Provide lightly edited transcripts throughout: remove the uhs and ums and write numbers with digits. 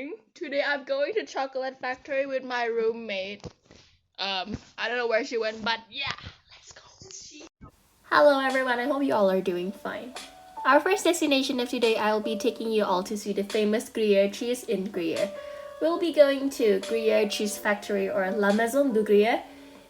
morning. Today I'm going to chocolate factory with my roommate. I don't know where she went, but yeah, let's go. Hello everyone, I hope you all are doing fine. Our first destination of today, I'll be taking you all to see the famous Gruyere cheese in Gruyere. We'll be going to Gruyere Cheese Factory, or La Maison du Gruyere.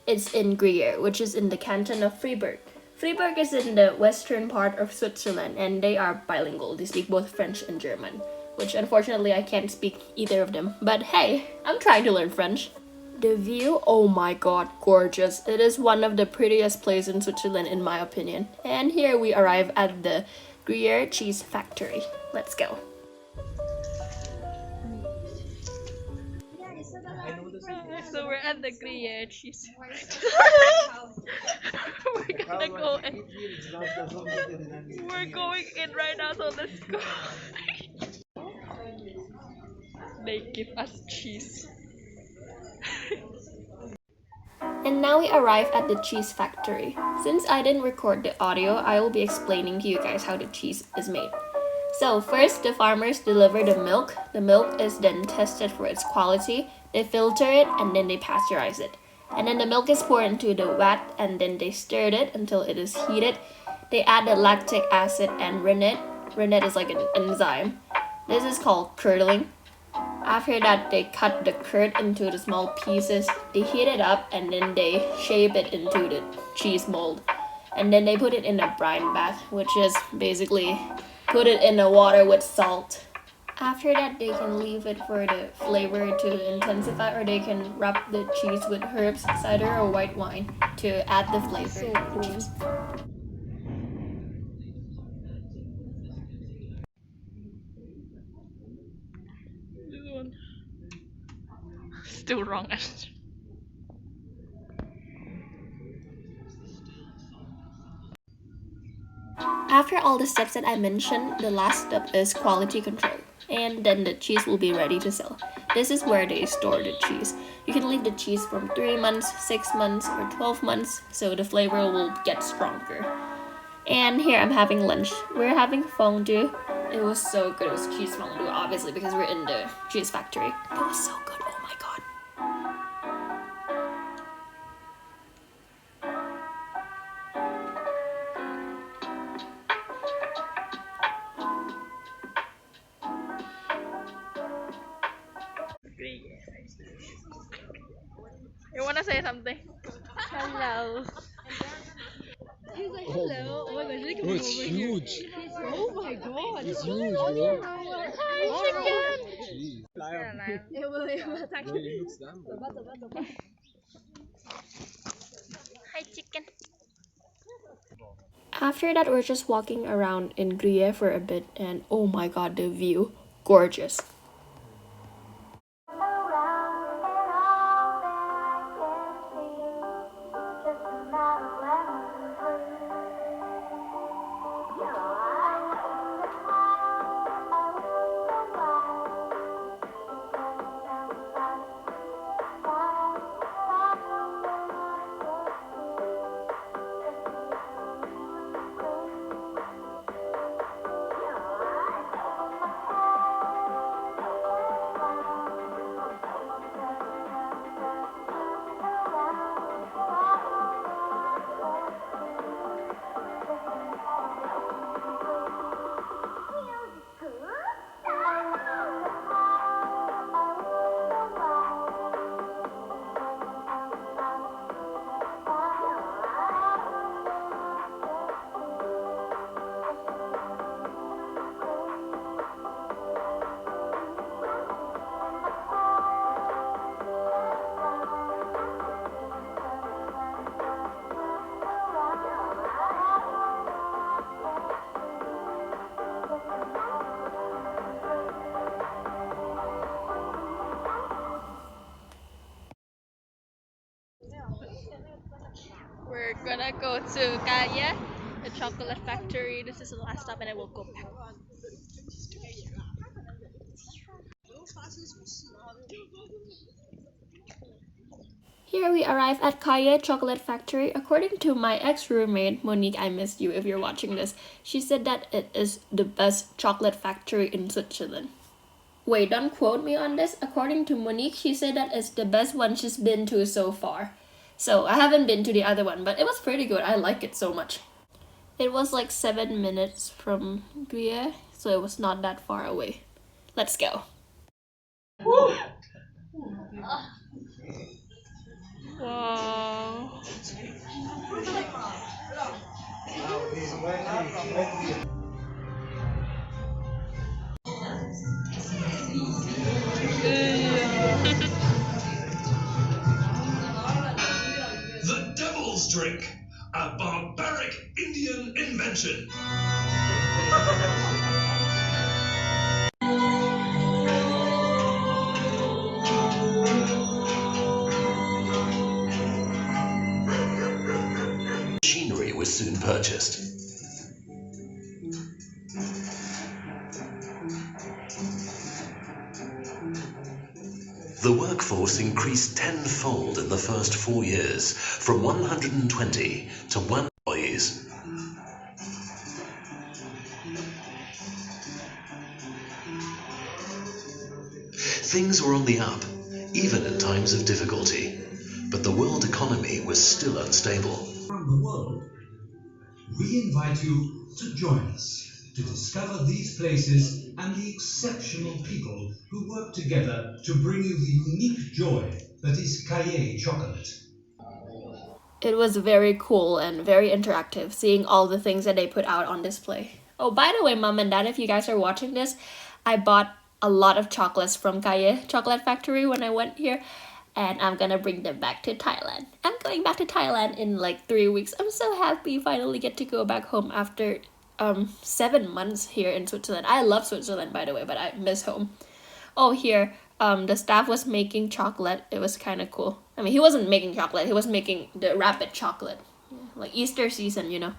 It's in Gruyere, which is in the canton of Fribourg. Fribourg is in the western part of Switzerland, and they are bilingual. They speak both French and German, which unfortunately I can't speak either of them. But hey, I'm trying to learn French. The view, oh my god, gorgeous. It is one of the prettiest places in Switzerland in my opinion. And here we arrive at the Gruyere Cheese Factory. Let's go. So we're at the Gruyere Cheese Factory. We're gonna go and we're going in right now, so let's go. They give us cheese. And now we arrive at the cheese factory. Since I didn't record the audio, I will be explaining to you guys how the cheese is made. So first, the farmers deliver the milk. The milk is then tested for its quality. They filter it and then they pasteurize it. And then the milk is poured into the vat and then they stir it until it is heated. They add the lactic acid and rennet. Rennet is like an enzyme. This is called curdling. After that, they cut the curd into the small pieces, they heat it up, and then they shape it into the cheese mold. And then they put it in a brine bath, which is basically put it in the water with salt. After that, they can leave it for the flavor to intensify, or they can wrap the cheese with herbs, cider, or white wine to add the flavor to the cheese. Still wrong. After all the steps that I mentioned, the last step is quality control. And then the cheese will be ready to sell. This is where they store the cheese. You can leave the cheese from 3 months, 6 months, or 12 months, so the flavor will get stronger. And here I'm having lunch. We're having fondue. It was so good. It was cheese fondue, obviously, because we're in the cheese factory. It was so good. Oh my god. You wanna say something? Hello. He's like, hello. Oh my god, look at me Oh, it's over huge. here. Oh my god. It's huge, bro. Hi, chicken. Jeez. Hi, chicken. After that, we're just walking around in Gruyere for a bit, and oh my god, the view, gorgeous. We're gonna go to Kaya, the chocolate factory. This is the last stop and then we'll go back. Here we arrive at Kaya Chocolate Factory. According to my ex-roommate, Monique, I missed you if you're watching this, she said that it is the best chocolate factory in Switzerland. Wait, don't quote me on this. According to Monique, she said that it's the best one she's been to so far. So I haven't been to the other one, but it was pretty good. I like it so much. It was like 7 minutes from Gruyeres, so it was not that far away. Let's go. Wow. The Devil's Drink, a barbaric Indian invention. Machinery was soon purchased. The workforce increased tenfold in the first 4 years, from 120 to 1 employees. Things were on the up, even in times of difficulty, but the world economy was still unstable. Around the world, we invite you to join us to discover these places and the exceptional people who work together to bring you the unique joy that is Cahiers chocolate. It was very cool and very interactive, seeing all the things that they put out on display. Oh, by the way, Mom and Dad, if you guys are watching this, I bought a lot of chocolates from Cahiers Chocolate Factory when I went here, and I'm gonna bring them back to Thailand. I'm going back to Thailand in like 3 weeks. I'm so happy finally get to go back home after 7 months here in Switzerland. I love Switzerland, by the way, but I miss home. Oh, here, the staff was making chocolate. It was kind of cool. I mean, he wasn't making chocolate. He was making the rapid chocolate. Like Easter season, you know.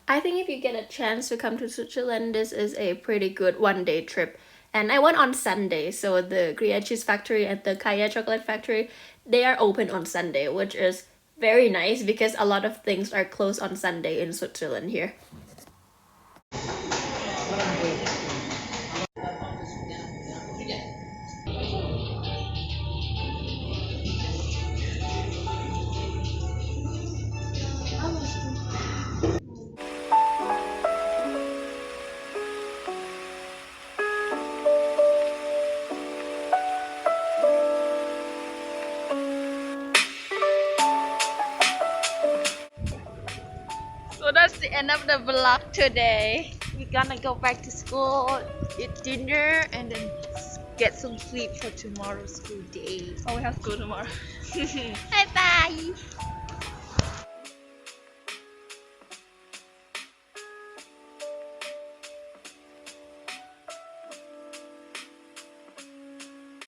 I think if you get a chance to come to Switzerland, this is a pretty good one-day trip. And I went on Sunday, so the Gruyeres factory and the Cahiers chocolate factory, they are open on Sunday, which is very nice because a lot of things are closed on Sunday in Switzerland here. So that's the end of the vlog today. We're gonna go back to school, eat dinner, and then get some sleep for tomorrow's school day. Oh, we have school tomorrow. Bye bye!